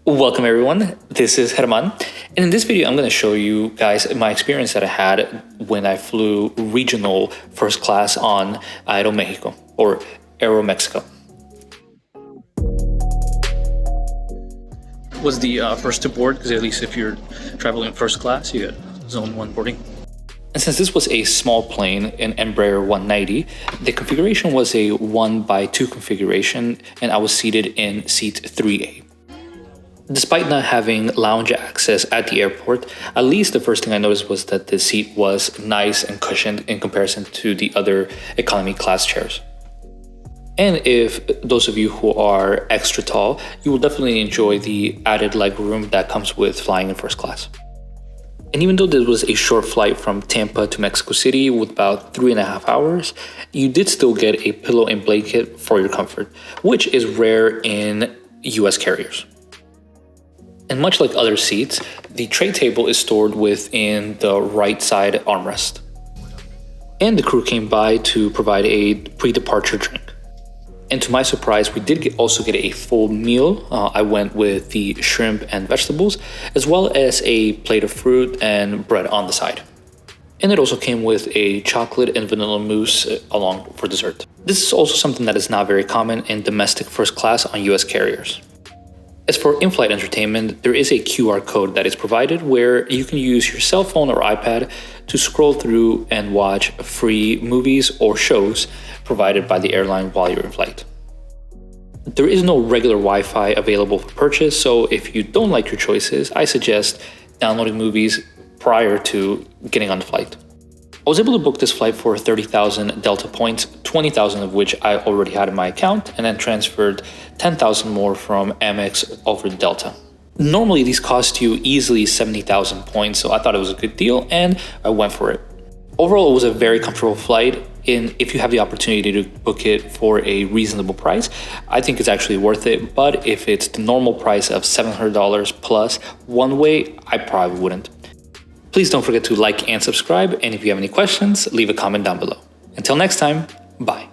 Welcome everyone, this is Herman, and in this video I'm going to show you guys my experience that I had when I flew regional first class on Aeroméxico or Aeromexico. Was the first to board, because at least if you're traveling first class you get zone 1 boarding. And since this was a small plane, an Embraer 190, the configuration was a 1x2 configuration and I was seated in seat 3A. Despite not having lounge access at the airport, at least the first thing I noticed was that the seat was nice and cushioned in comparison to the other economy class chairs. And if those of you who are extra tall, you will definitely enjoy the added legroom that comes with flying in first class. And even though this was a short flight from Tampa to Mexico City with about 3.5 hours, you did still get a pillow and blanket for your comfort, which is rare in US carriers. And much like other seats, the tray table is stored within the right side armrest. And the crew came by to provide a pre-departure drink. And to my surprise, we did also get a full meal. I went with the shrimp and vegetables, as well as a plate of fruit and bread on the side. And it also came with a chocolate and vanilla mousse along for dessert. This is also something that is not very common in domestic first class on US carriers. As for in-flight entertainment, there is a QR code that is provided where you can use your cell phone or iPad to scroll through and watch free movies or shows provided by the airline while you're in flight. There is no regular Wi-Fi available for purchase, so if you don't like your choices, I suggest downloading movies prior to getting on the flight. I was able to book this flight for 30,000 Delta points, 20,000 of which I already had in my account, and then transferred 10,000 more from Amex over Delta. Normally these cost you easily 70,000 points, so I thought it was a good deal and I went for it. Overall, it was a very comfortable flight, and if you have the opportunity to book it for a reasonable price, I think it's actually worth it. But if it's the normal price of $700 plus one way, I probably wouldn't. Please don't forget to like and subscribe, and if you have any questions, leave a comment down below. Until next time, bye.